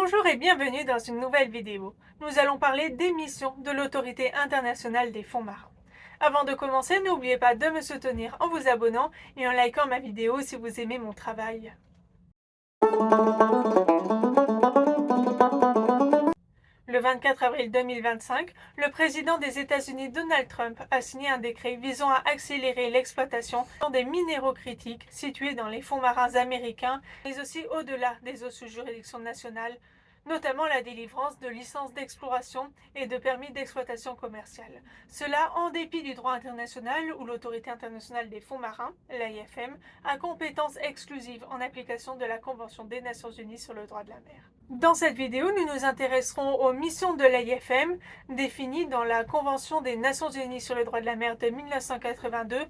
Bonjour et bienvenue dans une nouvelle vidéo. Nous allons parler des missions de l'Autorité internationale des fonds marins. Avant de commencer, n'oubliez pas de me soutenir en vous abonnant et en likant ma vidéo si vous aimez mon travail. Le 24 avril 2025, le président des États-Unis Donald Trump a signé un décret visant à accélérer l'exploitation des minéraux critiques situés dans les fonds marins américains, mais aussi au-delà des eaux sous juridiction nationale, notamment la délivrance de licences d'exploration et de permis d'exploitation commerciale. Cela en dépit du droit international où l'Autorité internationale des fonds marins, l'AIFM, a compétence exclusive en application de la Convention des Nations Unies sur le droit de la mer. Dans cette vidéo, nous nous intéresserons aux missions de l'AIFM définies dans la Convention des Nations Unies sur le droit de la mer de 1982,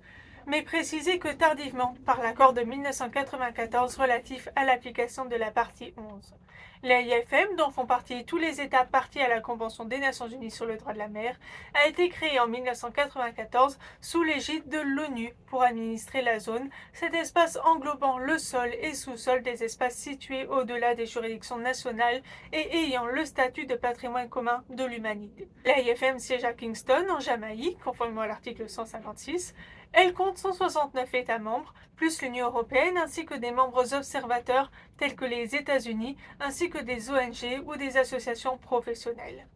mais précisées que tardivement par l'accord de 1994 relatif à l'application de la partie 11. L'AIFM, dont font partie tous les États parties à la Convention des Nations Unies sur le droit de la mer, a été créée en 1994 sous l'égide de l'ONU pour administrer la zone, cet espace englobant le sol et sous-sol des espaces situés au-delà des juridictions nationales et ayant le statut de patrimoine commun de l'humanité. L'AIFM siège à Kingston, en Jamaïque, conformément à l'article 156. Elle compte 169 États membres, plus l'Union européenne, ainsi que des membres observateurs tels que les États-Unis, ainsi que des ONG ou des associations professionnelles.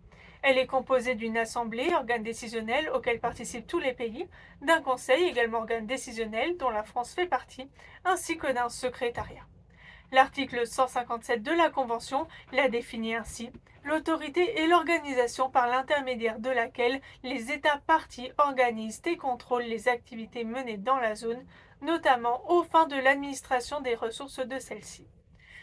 Elle est composée d'une assemblée, organe décisionnel auquel participent tous les pays, d'un conseil, également organe décisionnel, dont la France fait partie, ainsi que d'un secrétariat. L'article 157 de la Convention la définit ainsi. L'autorité est l'organisation par l'intermédiaire de laquelle les États parties organisent et contrôlent les activités menées dans la zone, notamment aux fins de l'administration des ressources de celle-ci.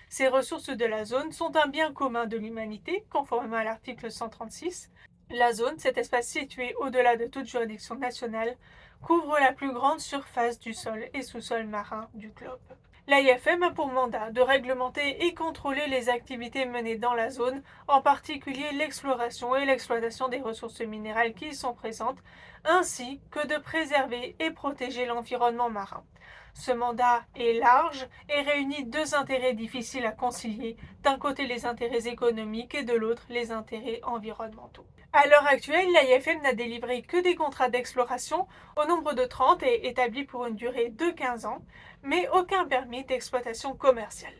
Ces ressources de la zone sont un bien commun de l'humanité, conformément à l'article 136. La zone, cet espace situé au-delà de toute juridiction nationale, couvre la plus grande surface du sol et sous-sol marin du globe. L'AIFM a pour mandat de réglementer et contrôler les activités menées dans la zone, en particulier l'exploration et l'exploitation des ressources minérales qui y sont présentes, ainsi que de préserver et protéger l'environnement marin. Ce mandat est large et réunit deux intérêts difficiles à concilier, d'un côté les intérêts économiques et de l'autre les intérêts environnementaux. À l'heure actuelle, l'AIFM n'a délivré que des contrats d'exploration au nombre de 30 et établis pour une durée de 15 ans, mais aucun permis d'exploitation commerciale.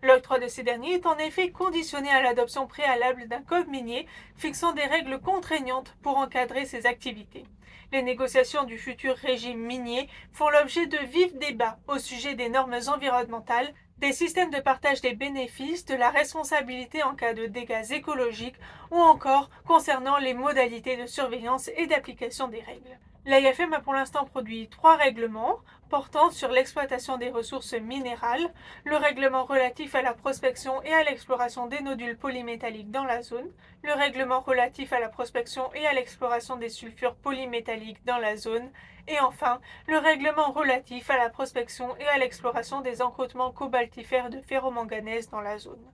L'octroi de ces derniers est en effet conditionné à l'adoption préalable d'un code minier fixant des règles contraignantes pour encadrer ces activités. Les négociations du futur régime minier font l'objet de vifs débats au sujet des normes environnementales, des systèmes de partage des bénéfices, de la responsabilité en cas de dégâts écologiques ou encore concernant les modalités de surveillance et d'application des règles. L'AIFM a pour l'instant produit 3 règlements portant sur l'exploitation des ressources minérales, le règlement relatif à la prospection et à l'exploration des nodules polymétalliques dans la zone, le règlement relatif à la prospection et à l'exploration des sulfures polymétalliques dans la zone, et enfin, le règlement relatif à la prospection et à l'exploration des encroûtements cobaltifères de ferromanganèse dans la zone.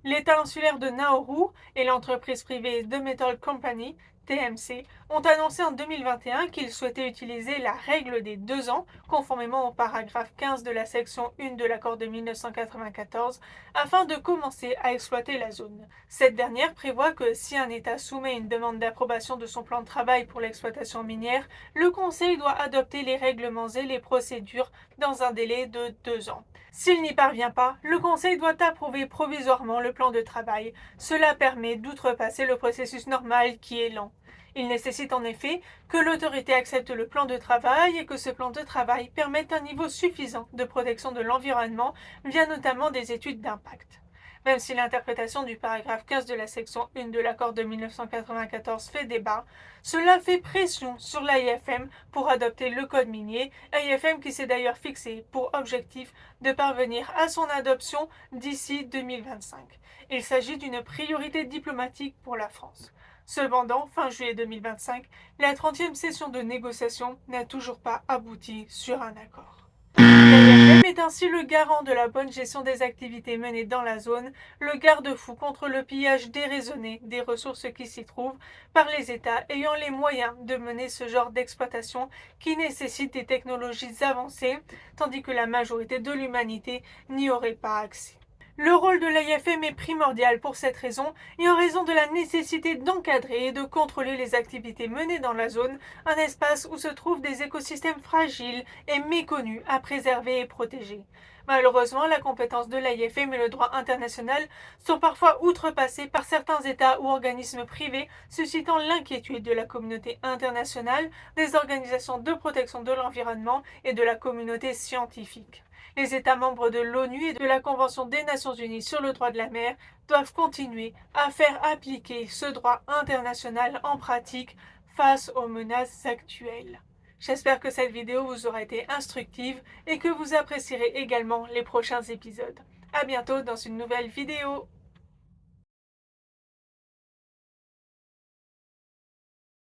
L'État insulaire de Nauru et l'entreprise privée The Metal Company, TMC, ont annoncé en 2021 qu'ils souhaitaient utiliser la règle des 2 ans, conformément au paragraphe 15 de la section 1 de l'accord de 1994, afin de commencer à exploiter la zone. Cette dernière prévoit que si un État soumet une demande d'approbation de son plan de travail pour l'exploitation minière, le Conseil doit adopter les règlements et les procédures dans un délai de 2 ans. S'il n'y parvient pas, le Conseil doit approuver provisoirement le plan de travail. Cela permet d'outrepasser le processus normal qui est lent. Il nécessite en effet que l'autorité accepte le plan de travail et que ce plan de travail permette un niveau suffisant de protection de l'environnement via notamment des études d'impact. Même si l'interprétation du paragraphe 15 de la section 1 de l'accord de 1994 fait débat, cela fait pression sur l'AIFM pour adopter le code minier, AIFM qui s'est d'ailleurs fixé pour objectif de parvenir à son adoption d'ici 2025. Il s'agit d'une priorité diplomatique pour la France. Cependant, fin juillet 2025, la 30e session de négociation n'a toujours pas abouti sur un accord. L'AIFM est ainsi le garant de la bonne gestion des activités menées dans la zone, le garde-fou contre le pillage déraisonné des ressources qui s'y trouvent par les États ayant les moyens de mener ce genre d'exploitation qui nécessite des technologies avancées, tandis que la majorité de l'humanité n'y aurait pas accès. Le rôle de l'AFM est primordial pour cette raison et en raison de la nécessité d'encadrer et de contrôler les activités menées dans la zone, un espace où se trouvent des écosystèmes fragiles et méconnus à préserver et protéger. Malheureusement, la compétence de l'AFM et le droit international sont parfois outrepassés par certains États ou organismes privés, suscitant l'inquiétude de la communauté internationale, des organisations de protection de l'environnement et de la communauté scientifique. Les États membres de l'ONU et de la Convention des Nations Unies sur le droit de la mer doivent continuer à faire appliquer ce droit international en pratique face aux menaces actuelles. J'espère que cette vidéo vous aura été instructive et que vous apprécierez également les prochains épisodes. À bientôt dans une nouvelle vidéo.